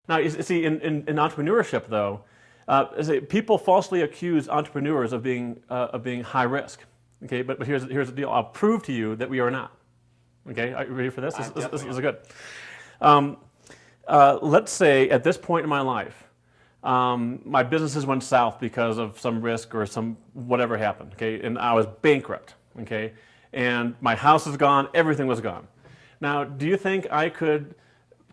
Now, you see, in entrepreneurship, though, people falsely accuse entrepreneurs of being high risk. Okay, but here's the deal. I'll prove to you that we are not. Okay, are you ready for this? This is good. Let's say at this point in my life, my businesses went south because of some risk or some whatever happened. Okay, and I was bankrupt. Okay, and my house is gone. Everything was gone. Now, do you think I could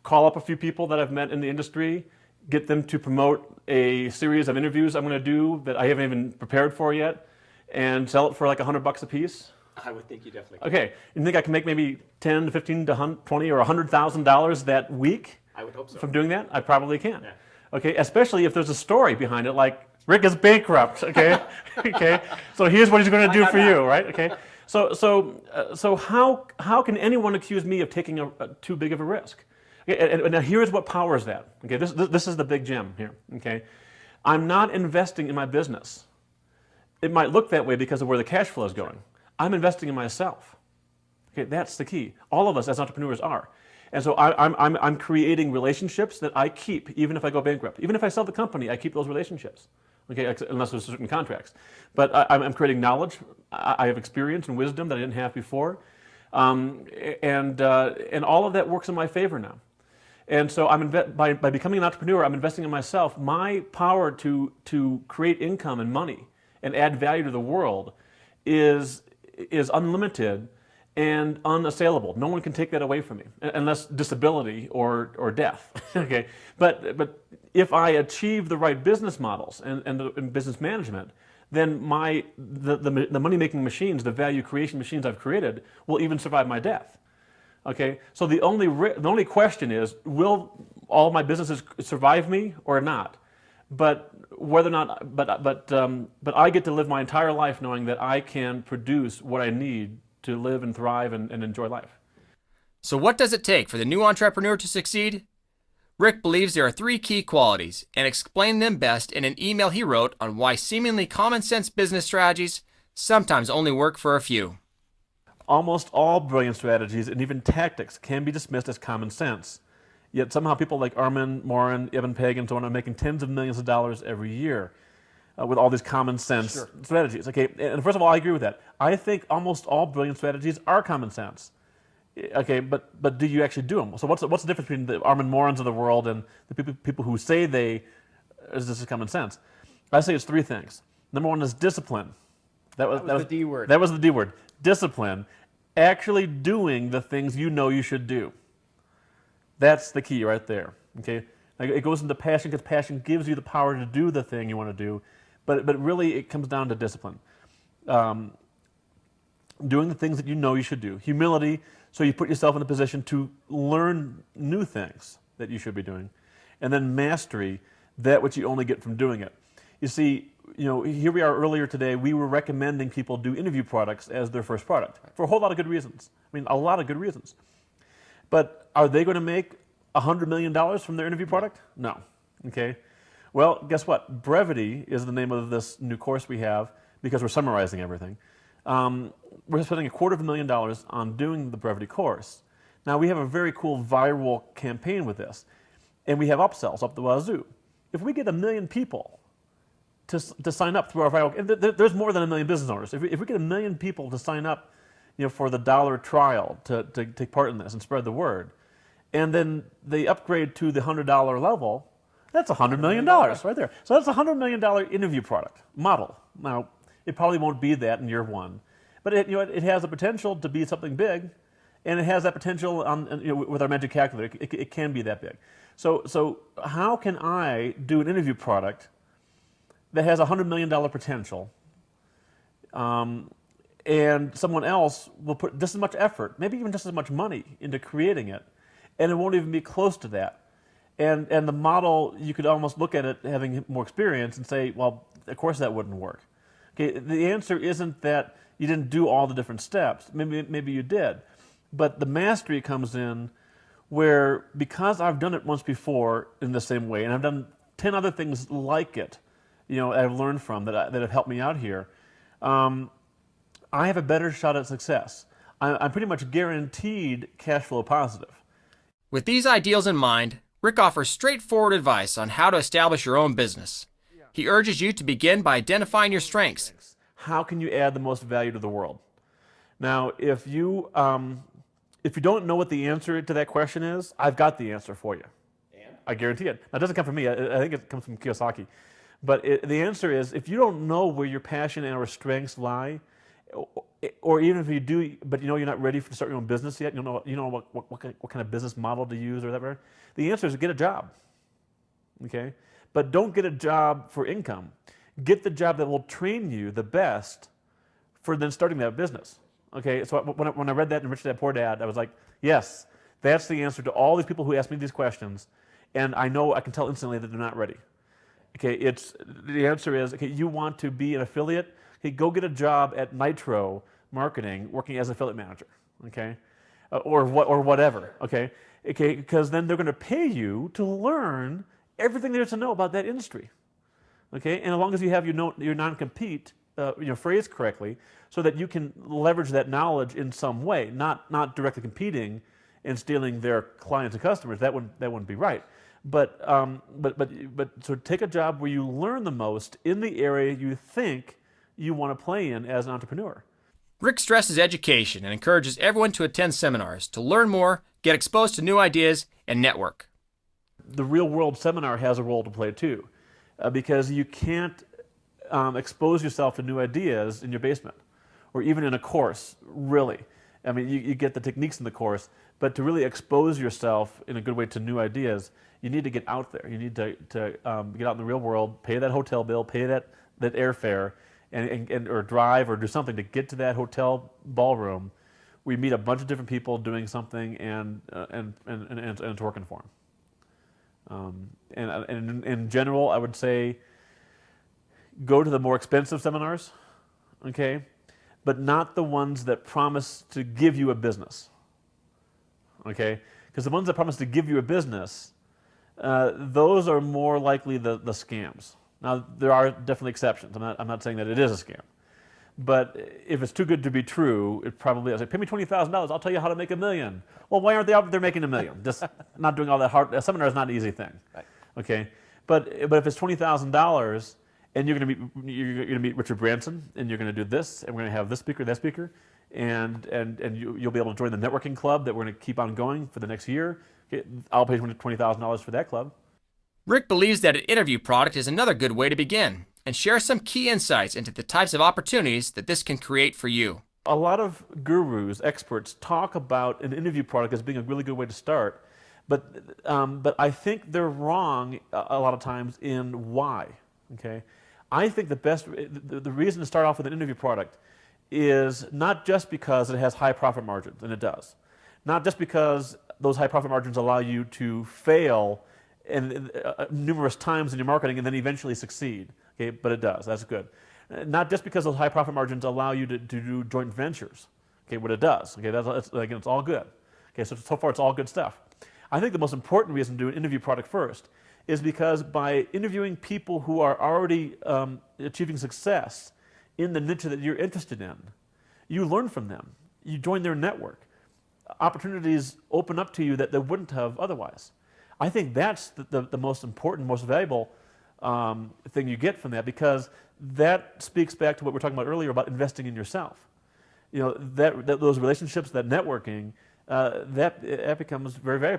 call up a few people that I've met in the industry, get them to promote a series of interviews I'm going to do that I haven't even prepared for yet, and sell it for like $100 a piece? I would think you definitely could. Okay, you think I can make maybe 10 to 15 to 20 or $100,000 that week? I would hope so. From doing that? I probably can. Yeah. Okay, especially if there's a story behind it, like Rick is bankrupt. Okay, okay. So here's what he's going to do for you, right? Okay. So how can anyone accuse me of taking too big of a risk? Okay, and now here's what powers that. Okay, this is the big gem here. Okay, I'm not investing in my business. It might look that way because of where the cash flow is going. I'm investing in myself. Okay, that's the key. All of us as entrepreneurs are. And so I'm creating relationships that I keep even if I go bankrupt. Even if I sell the company, I keep those relationships. Okay, unless there's certain contracts. But I'm creating knowledge. I have experience and wisdom that I didn't have before. And all of that works in my favor now. And so by becoming an entrepreneur, I'm investing in myself. My power to create income and money and add value to the world is unlimited and unassailable. No one can take that away from me, unless disability or death. Okay, but if I achieve the right business models and business management, then the money-making machines, the value creation machines I've created, will even survive my death. Okay, so the only question is, will all my businesses survive me or not? But whether or not, but I get to live my entire life knowing that I can produce what I need to live and thrive and enjoy life. So what does it take for the new entrepreneur to succeed? Rick believes there are 3 key qualities and explained them best in an email he wrote on why seemingly common sense business strategies sometimes only work for a few. Almost all brilliant strategies and even tactics can be dismissed as common sense. Yet somehow people like Armin, Morin, Evan Peg, and so on are making tens of millions of dollars every year with all these common sense strategies. Okay, and first of all, I agree with that. I think almost all brilliant strategies are common sense. Okay, but do you actually do them? So what's the difference between the Armin Morins of the world and the people who say this is common sense? I say it's 3 things. Number 1 is discipline. That was the D word. That was the D word. Discipline. Actually doing the things you know you should do. That's the key right there. Okay, like it goes into passion because passion gives you the power to do the thing you want to do, but really it comes down to discipline. Doing the things that you know you should do. Humility, so you put yourself in a position to learn new things that you should be doing, and then mastery, that which you only get from doing it. You see, here we are earlier today. We were recommending people do interview products as their first product for a whole lot of good reasons. I mean, a lot of good reasons. But are they going to make $100 million from their interview product? No. Okay. Well, guess what? Brevity is the name of this new course we have because we're summarizing everything. We're spending $250,000 on doing the Brevity course. Now, we have a very cool viral campaign with this, and we have upsells up the wazoo. If we get 1 million people to sign up through our viral, and there's more than 1 million business owners. If we get 1 million people to sign up, for the $1 trial to take part in this and spread the word, and then they upgrade to the $100 level, that's $100 million right there. So that's a $100 million interview product model. Now, it probably won't be that in year 1, but it has the potential to be something big, and it has that potential with our magic calculator. It can be that big. So how can I do an interview product that has a $100 million potential, and someone else will put just as much effort, maybe even just as much money into creating it, and it won't even be close to that. And the model, you could almost look at it having more experience and say, well, of course that wouldn't work. Okay, the answer isn't that you didn't do all the different steps. Maybe you did. But the mastery comes in where, because I've done it once before in the same way, and I've done 10 other things like it, I've learned from that have helped me out here, I have a better shot at success. I'm pretty much guaranteed cash flow positive. With these ideals in mind, Rick offers straightforward advice on how to establish your own business. He urges you to begin by identifying your strengths. How can you add the most value to the world? Now, if you don't know what the answer to that question is, I've got the answer for you. And? I guarantee it. Now, it doesn't come from me. I think it comes from Kiyosaki. But the answer is, if you don't know where your passion and or strengths lie, or even if you do, but you know you're not ready to start your own business yet, you know what kind of business model to use or whatever, the answer is to get a job. Okay? But don't get a job for income. Get the job that will train you the best for then starting that business. Okay, so when I read that in Rich Dad Poor Dad, I was like, yes, that's the answer to all these people who ask me these questions, and I know I can tell instantly that they're not ready. Okay, the answer is, okay, you want to be an affiliate? Okay, go get a job at Nitro Marketing working as an affiliate manager, okay, or whatever, okay, because then they're going to pay you to learn everything there is to know about that industry, okay, and as long as you have your non-compete phrased correctly, so that you can leverage that knowledge in some way, not directly competing and stealing their clients and customers. That wouldn't be right. But so take a job where you learn the most in the area you think you want to play in as an entrepreneur. Rick stresses education and encourages everyone to attend seminars to learn more, get exposed to new ideas, and network. The real world seminar has a role to play too, because you can't expose yourself to new ideas in your basement or even in a course, really. I mean, you get the techniques in the course, but to really expose yourself in a good way to new ideas, you need to get out there. You need to get out in the real world, pay that hotel bill, pay that airfare, and or drive or do something to get to that hotel ballroom where you meet a bunch of different people doing something and it's working for them. And in general, I would say go to the more expensive seminars, okay, but not the ones that promise to give you a business, okay? Because the ones that promise to give you a business, those are more likely the scams. Now, there are definitely exceptions. I'm not saying that it is a scam. But if it's too good to be true, it probably is. Like, pay me $20,000, I'll tell you how to make $1 million. Well, why aren't they out there making $1 million? Just not doing all that hard. A seminar is not an easy thing, right. Okay? But if it's $20,000 and you're going to meet Richard Branson and you're going to do this and we're going to have this speaker, that speaker, and you'll be able to join the networking club that we're going to keep on going for the next year. Okay, I'll pay $20,000 for that club. Rick believes that an interview product is another good way to begin and share some key insights into the types of opportunities that this can create for you. A lot of gurus, experts, talk about an interview product as being a really good way to start, but I think they're wrong a lot of times in why. Okay, I think the reason to start off with an interview product is not just because it has high profit margins, and it does, not just because those high profit margins allow you to fail numerous times in your marketing and then eventually succeed. Okay, but it does. That's good. Not just because those high profit margins allow you to do joint ventures. Okay, but it does. Okay, again, it's all good. Okay, so far it's all good stuff. I think the most important reason to do an interview product first is because by interviewing people who are already achieving success in the niche that you're interested in, you learn from them. You join their network. Opportunities open up to you that they wouldn't have otherwise. I think that's the most important, most valuable thing you get from that, because that speaks back to what we were talking about earlier about investing in yourself. You know, those relationships, that networking, that becomes very valuable.